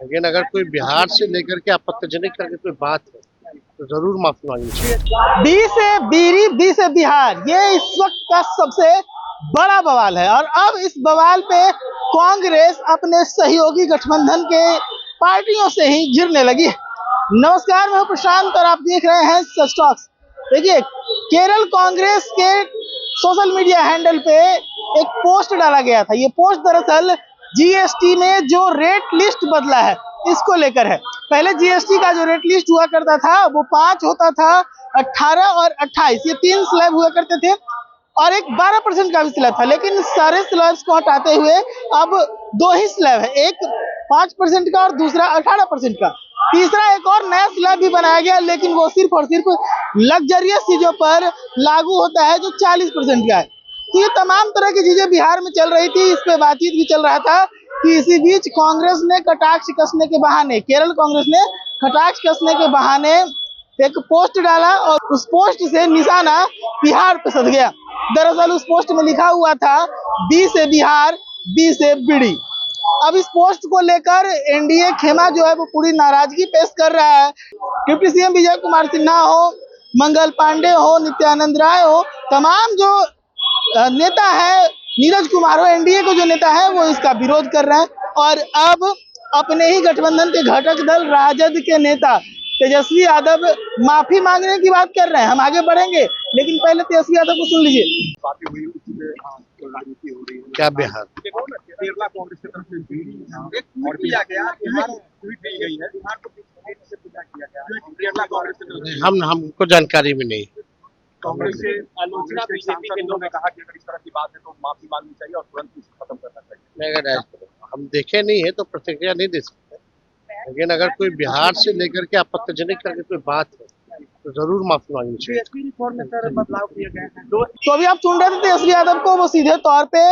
लेकिन अगर कोई बिहार से लेकर के आपत्तिजनक करके कोई बात है तो जरूर माफी मांगनी चाहिए। बी से बीरी, बी से बिहार, ये इस वक्त का सबसे बड़ा बवाल है। और अब इस बवाल पे कांग्रेस अपने सहयोगी गठबंधन के पार्टियों से ही घिरने लगी है। नमस्कार, मैं हूं प्रशांत और आप देख रहे हैं सच टॉक्स। देखिए, केरल कांग्रेस के सोशल मीडिया हैंडल पे एक पोस्ट डाला गया था। ये पोस्ट दरअसल जीएसटी में जो रेट लिस्ट बदला है इसको लेकर है। पहले जीएसटी का जो रेट लिस्ट हुआ करता था वो 5 होता था, 18 और 28, ये 3 स्लैब हुआ करते थे और एक 12% का भी स्लैब था। लेकिन सारे स्लैब्स को हटाते हुए अब 2 ही स्लैब है, एक 5% का और दूसरा 18% का। तीसरा एक और नया स्लैब भी बनाया गया, लेकिन वो सिर्फ और सिर्फ लग्जरियस चीजों पर लागू होता है जो 40% का है। तो ये तमाम तरह की चीजें बिहार में चल रही थी, इस पे बातचीत भी चल रहा था कि इसी बीच कांग्रेस ने कटाक्ष कसने के बहाने, केरल कांग्रेस ने कटाक्ष कसने के बहाने एक पोस्ट डाला और उस पोस्ट से निशाना बिहार पे सध गया। दरअसल उस पोस्ट में लिखा हुआ था बी से बिहार, बी से बीड़ी। अब इस पोस्ट को लेकर एनडीए खेमा जो है वो पूरी नाराजगी पेश कर रहा है। डिप्टी सीएम विजय कुमार सिन्हा हो, मंगल पांडे हो, नित्यानंद राय हो, तमाम जो नेता है, नीरज कुमार हो, एनडीए को जो नेता है वो इसका विरोध कर रहे हैं। और अब अपने ही गठबंधन के घटक दल राजद के नेता तेजस्वी यादव माफी मांगने की बात कर रहे हैं। हम आगे बढ़ेंगे, लेकिन पहले तेजस्वी यादव को सुन लीजिए। क्या बिहार केरला कांग्रेस की तरफ से एक ट्वीट किया गया, ट्वीट दी गई है, बिहार को से पूजा किया गया केरला कांग्रेस की तरफ से। हमको जानकारी भी नहीं। कांग्रेस से आलोचना बीजेपी के लोगों ने कहा कि अगर इस तरह की बात है तो माफी मांगनी चाहिए और तुरंत इसको खत्म करना चाहिए। अगर हम देखे नहीं है तो प्रतिक्रिया नहीं दे सकते, लेकिन अगर कोई बिहार से लेकर के आपत्तिजनक करके कोई बात है तो जरूर माफी मांगनी चाहिए। रिफॉर्म में सर बदलाव किए गए हैं। तो अभी आप सुन रहे थे तेजस्वी यादव को, वो सीधे तौर पे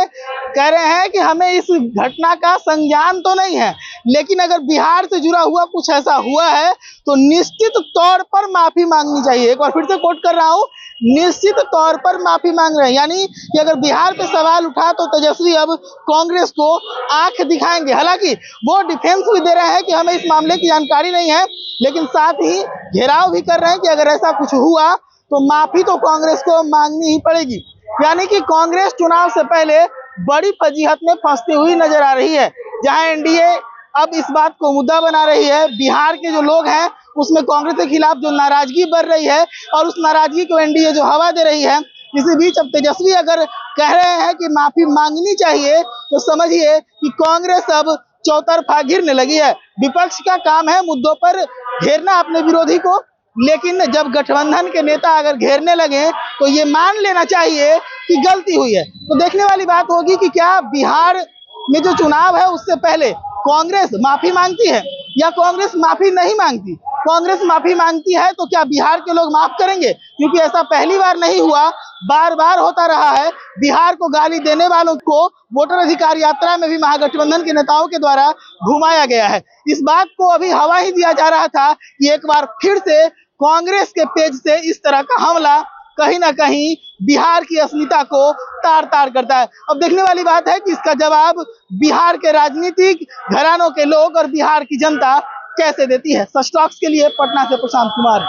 कह रहे हैं कि हमें इस घटना का संज्ञान तो नहीं है, लेकिन अगर बिहार से जुड़ा हुआ कुछ ऐसा हुआ है तो निश्चित तौर पर माफी मांगनी चाहिए। एक बार फिर से कोट कर रहा हूं, निश्चित तौर पर माफी मांग रहे हैं। यानी कि अगर बिहार पे सवाल उठा तो तेजस्वी अब कांग्रेस को आंख दिखाएंगे। हालांकि वो डिफेंस भी दे रहे हैं कि हमें इस मामले की जानकारी नहीं है, लेकिन साथ ही घेराव भी कर रहे हैं कि अगर ऐसा कुछ हुआ तो माफी तो कांग्रेस को मांगनी ही पड़ेगी। यानी कि कांग्रेस चुनाव से पहले बड़ी फजीहत में फंसती हुई नजर आ रही है, जहां एनडीए अब इस बात को मुद्दा बना रही है। बिहार के जो लोग हैं उसमें कांग्रेस के खिलाफ जो नाराजगी बढ़ रही है और उस नाराजगी को एनडीए जो हवा दे रही है, इसी बीच अब तेजस्वी अगर कह रहे हैं कि माफी मांगनी चाहिए तो समझिए कि कांग्रेस अब चौतरफा घिरने लगी है। विपक्ष का काम है मुद्दों पर घेरना अपने विरोधी को, लेकिन जब गठबंधन के नेता अगर घेरने लगे तो ये मान लेना चाहिए कि गलती हुई है। तो देखने वाली बात होगी कि क्या बिहार में जो चुनाव है उससे पहले कांग्रेस माफी मांगती है या कांग्रेस माफी नहीं मांगती। कांग्रेस माफी मांगती है तो क्या बिहार के लोग माफ करेंगे? क्योंकि ऐसा पहली बार नहीं हुआ, बार बार होता रहा है। बिहार को गाली देने वालों को वोटर अधिकार यात्रा में भी महागठबंधन के नेताओं के द्वारा घुमाया गया है। इस बात को अभी हवा ही दिया जा रहा था कि एक बार फिर से कांग्रेस के पेज से इस तरह का हमला कहीं ना कहीं बिहार की अस्मिता को तार तार करता है। अब देखने वाली बात है कि इसका जवाब बिहार के राजनीतिक घरानों के लोग और बिहार की जनता कैसे देती है। सच टॉक्स के लिए पटना से प्रशांत कुमार।